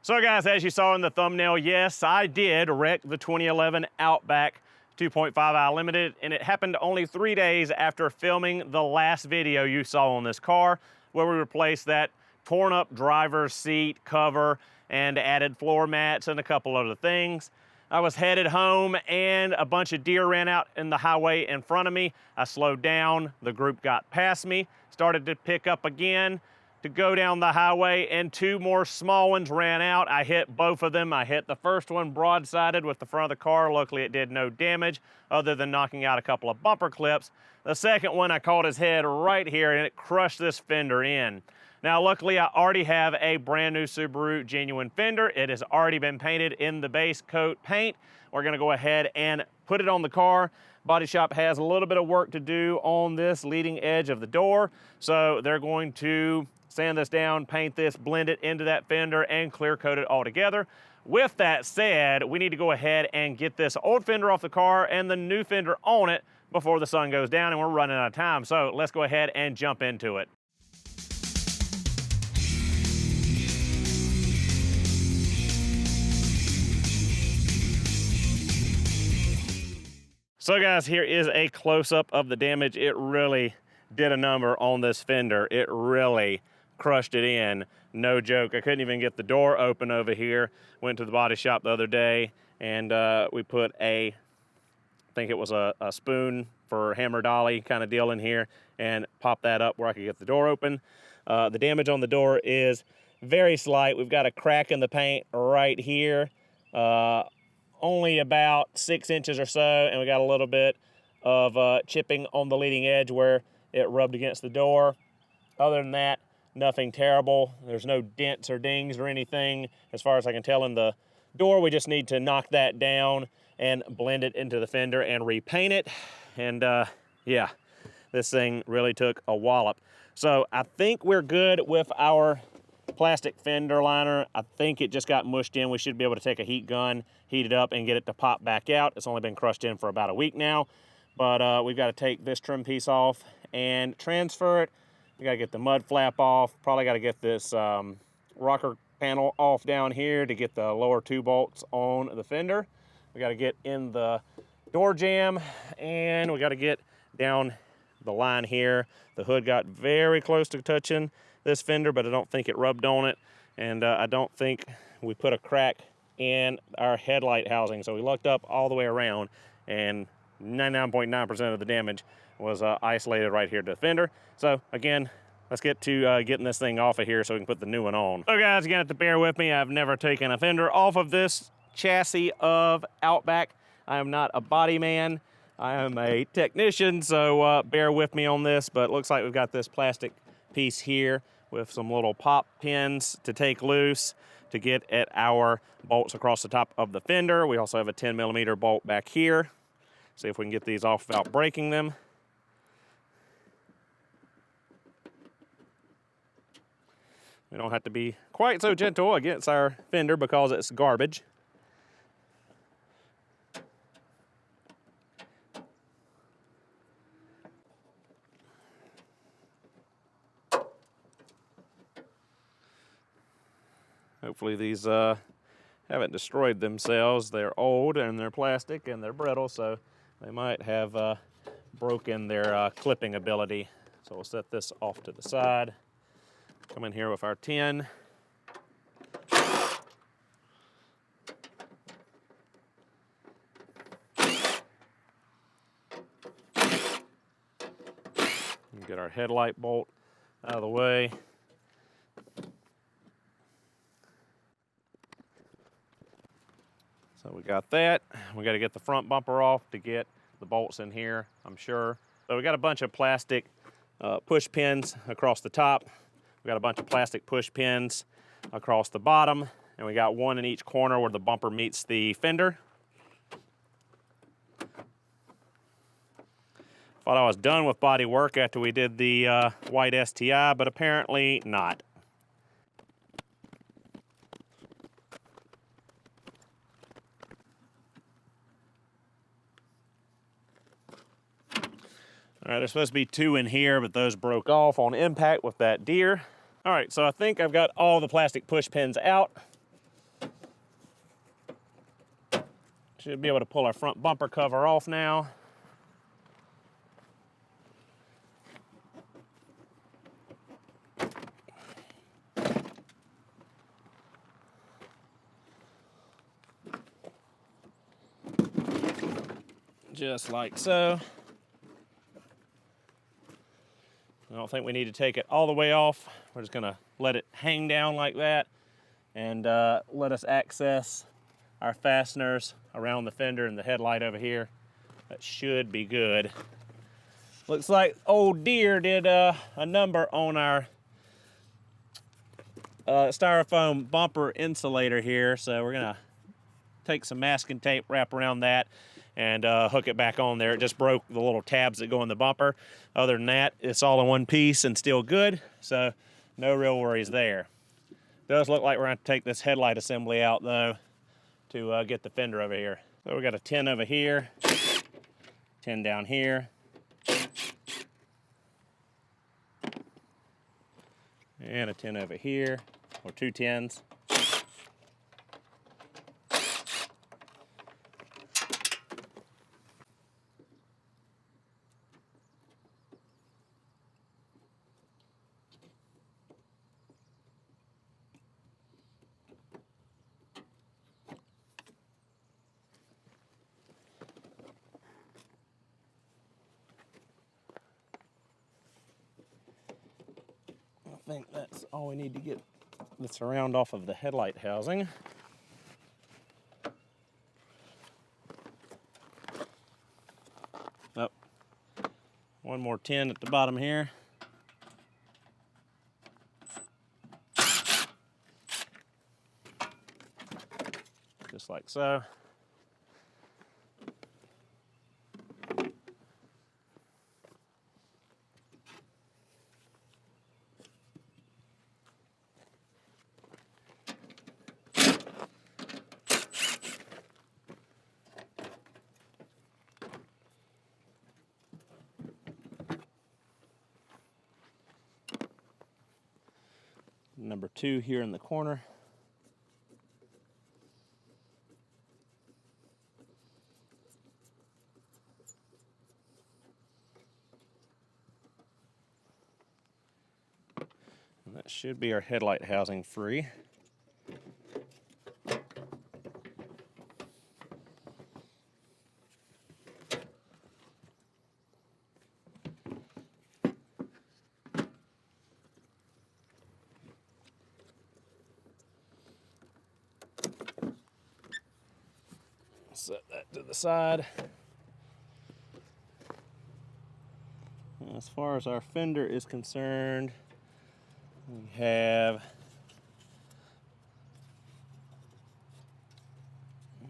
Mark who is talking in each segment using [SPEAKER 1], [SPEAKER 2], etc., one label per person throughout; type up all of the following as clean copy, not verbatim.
[SPEAKER 1] So guys, as you saw in the thumbnail, yes, I did wreck the 2011 Outback 2.5i Limited, and it happened only 3 days after filming the last video you saw on this car, where we replaced that torn up driver's seat cover and added floor mats and a couple other things. I was headed home and a bunch of deer ran out in the highway in front of me. I slowed down, the group got past me, started to pick up again to go down the highway, and 2 more small ones ran out. I hit both of them. I hit the first one broadsided with the front of the car. Luckily it did no damage other than knocking out a couple of bumper clips. The second one, I caught his head right here and it crushed this fender in. Now luckily I already have a brand new Subaru genuine fender. It has already been painted in the base coat paint. We're gonna go ahead and put it on the car. Body shop has a little bit of work to do on this leading edge of the door, so they're going to sand this down, paint this, blend it into that fender, and clear coat it all together. With that said, we need to go ahead and get this old fender off the car and the new fender on it before the sun goes down, and we're running out of time. So let's go ahead and jump into it. So guys, here is a close-up of the damage. It really did a number on this fender. It really crushed it in, no joke. I couldn't even get the door open over here. Went to the body shop the other day and we put I think it was a spoon for hammer dolly kind of deal in here and popped that up where I could get the door open. The damage on the door is very slight. We've got a crack in the paint right here, only about 6 inches or so, and we got a little bit of chipping on the leading edge where it rubbed against the door. Other than that, nothing terrible. There's no dents or dings or anything as far as I can tell in the door. We just need to knock that down and blend it into the fender and repaint it. And yeah, this thing really took a wallop. So I think we're good with our plastic fender liner. I think it just got mushed in. We should be able to take a heat gun, heat it up, and get it to pop back out. It's only been crushed in for about a week now, but we've got to take this trim piece off and transfer it. We gotta get the mud flap off. Probably gotta get this rocker panel off down here to get the lower 2 bolts on the fender. We gotta get in the door jamb, and we gotta get down the line here. The hood got very close to touching this fender, but I don't think it rubbed on it. And I don't think we put a crack in our headlight housing. So we lucked up all the way around, and 99.9% of the damage was isolated right here to the fender. So again, let's get to getting this thing off of here so we can put the new one on. So guys, you're gonna have to bear with me. I've never taken a fender off of this chassis of Outback. I am not a body man. I am a technician, so bear with me on this, but it looks like we've got this plastic piece here with some little pop pins to take loose to get at our bolts across the top of the fender. We also have a 10mm bolt back here. See if we can get these off without breaking them. We don't have to be quite so gentle against our fender because it's garbage. Hopefully these haven't destroyed themselves. They're old and they're plastic and they're brittle, so they might have broken their clipping ability. So we'll set this off to the side. Come in here with our 10. Get our headlight bolt out of the way. So we got that. We got to get the front bumper off to get the bolts in here, I'm sure. So we got a bunch of plastic push pins across the top. We got a bunch of plastic push pins across the bottom, and we got one in each corner where the bumper meets the fender. Thought I was done with body work after we did the white STI, but apparently not. All right, there's supposed to be 2 in here, but those broke off on impact with that deer. All right, so I think I've got all the plastic push pins out. Should be able to pull our front bumper cover off now. Just like so. I don't think we need to take it all the way off. We're just gonna let it hang down like that and let us access our fasteners around the fender and the headlight over here. That should be good. Looks like old dear did a number on our styrofoam bumper insulator here, so we're gonna take some masking tape, wrap around that, and hook it back on there. It just broke the little tabs that go in the bumper. Other than that, it's all in one piece and still good, so no real worries there. Does look like we're going to take this headlight assembly out, though, to get the fender over here. So we got a 10 over here, 10 down here, and a 10 over here, or 2 10s. I think that's all we need to get the surround off of the headlight housing. Oh, one more 10 at the bottom here. Just like so. Number 2 here in the corner. And that should be our headlight housing free. Set that to the side. As far as our fender is concerned, we have,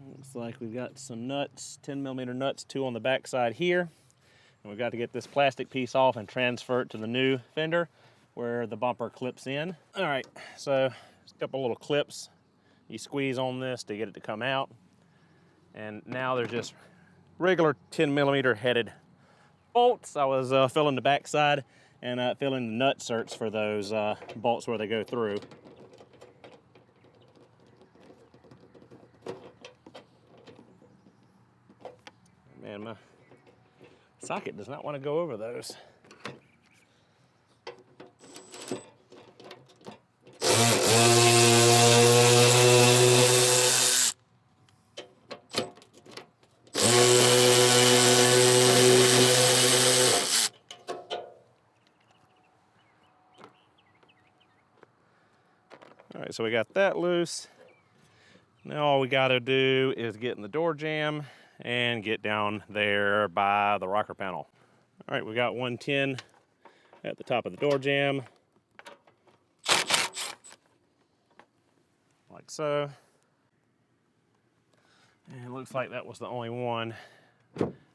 [SPEAKER 1] looks like we've got some nuts, 10mm nuts, 2 on the back side here. And we've got to get this plastic piece off and transfer it to the new fender where the bumper clips in. All right, so a couple little clips. You squeeze on this to get it to come out. And now they're just regular 10mm headed bolts. I was filling the back side and filling the nut certs for those bolts where they go through. Man, my socket does not want to go over those. All right, so we got that loose. Now all we got to do is get in the door jamb and get down there by the rocker panel. All right, we got 110 at the top of the door jamb, like so. And it looks like that was the only one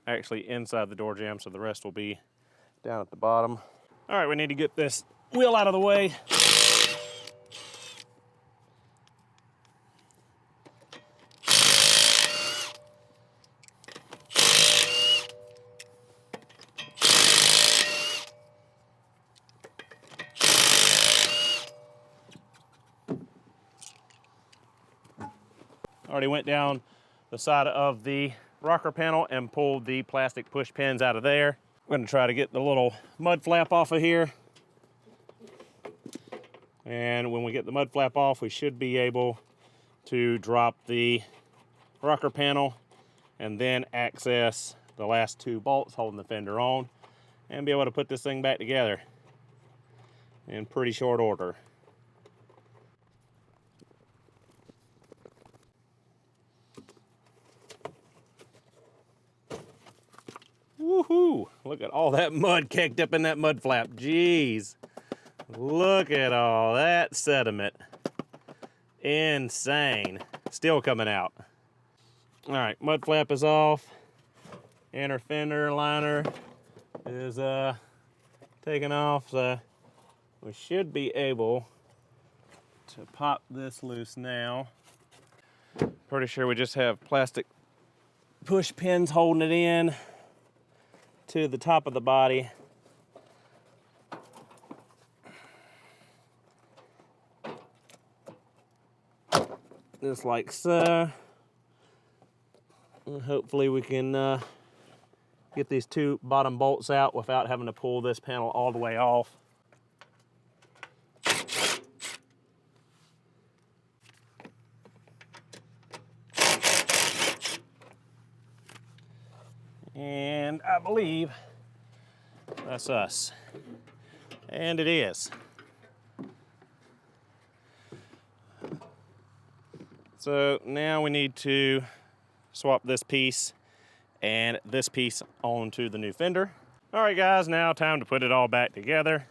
[SPEAKER 1] actually inside the door jamb, so the rest will be down at the bottom. All right, we need to get this wheel out of the way. Already went down the side of the rocker panel and pulled the plastic push pins out of there. I'm gonna try to get the little mud flap off of here. And when we get the mud flap off, we should be able to drop the rocker panel and then access the last 2 bolts holding the fender on and be able to put this thing back together in pretty short order. Woohoo! Look at all that mud caked up in that mud flap. Jeez. Look at all that sediment. Insane. Still coming out. All right, mud flap is off. Inner fender liner is taken off. So we should be able to pop this loose now. Pretty sure we just have plastic push pins holding it in to the top of the body. Just like so. And hopefully we can get these 2 bottom bolts out without having to pull this panel all the way off. And I believe that's us. And it is. So now we need to swap this piece and this piece onto the new fender. All right, guys, now time to put it all back together.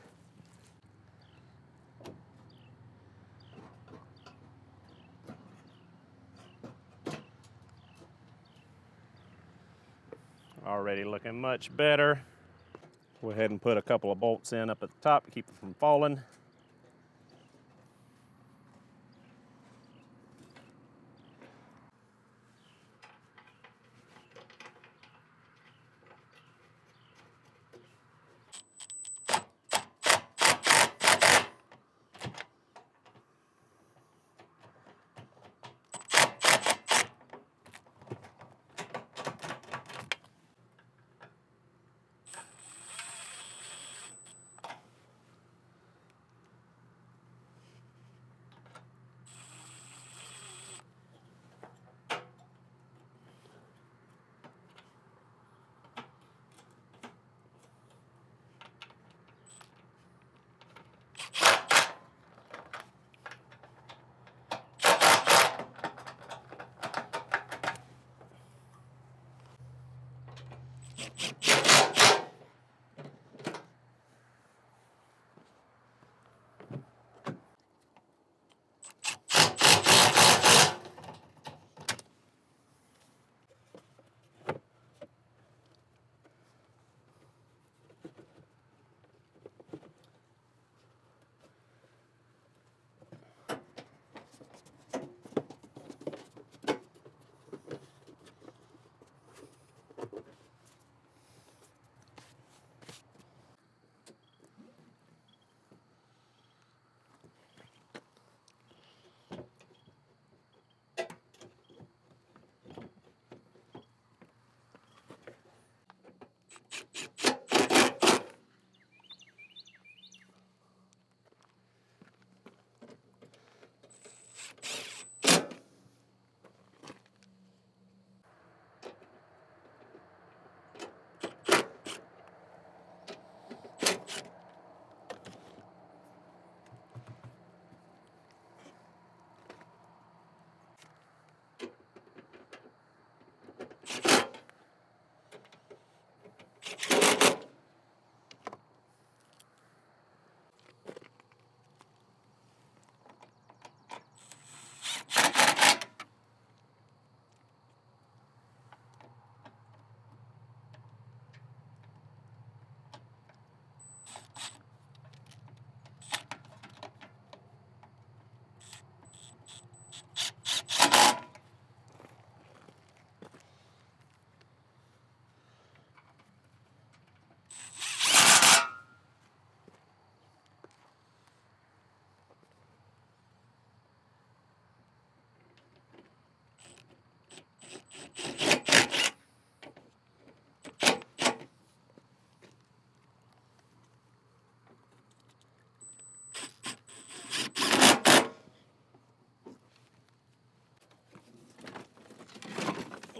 [SPEAKER 1] Already looking much better. Go ahead and put a couple of bolts in up at the top to keep it from falling.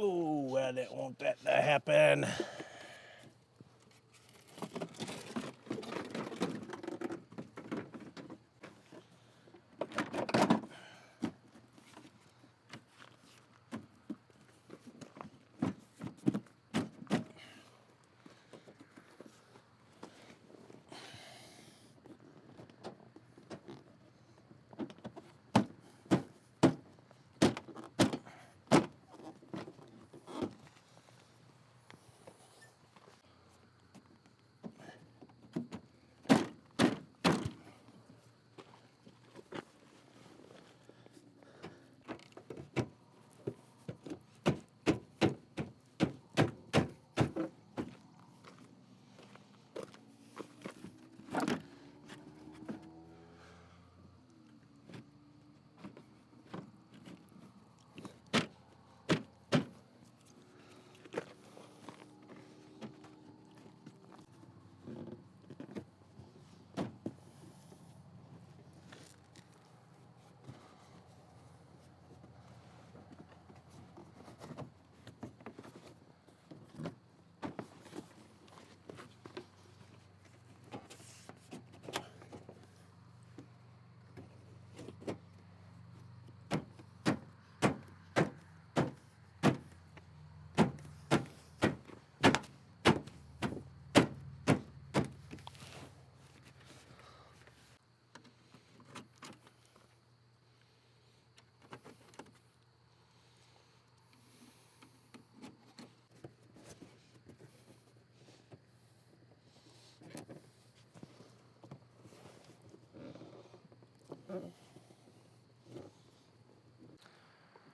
[SPEAKER 1] Ooh, I didn't want that to happen.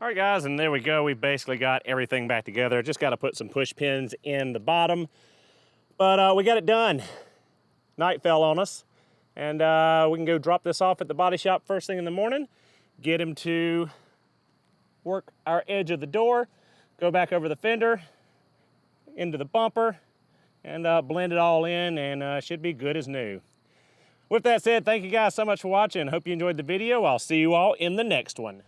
[SPEAKER 1] All right, guys, and there we go. We basically got everything back together. Just got to put some push pins in the bottom, but we got it done. Night fell on us, and we can go drop this off at the body shop first thing in the morning, get him to work our edge of the door, go back over the fender, into the bumper, and blend it all in, and should be good as new. With that said, thank you guys so much for watching. Hope you enjoyed the video. I'll see you all in the next one.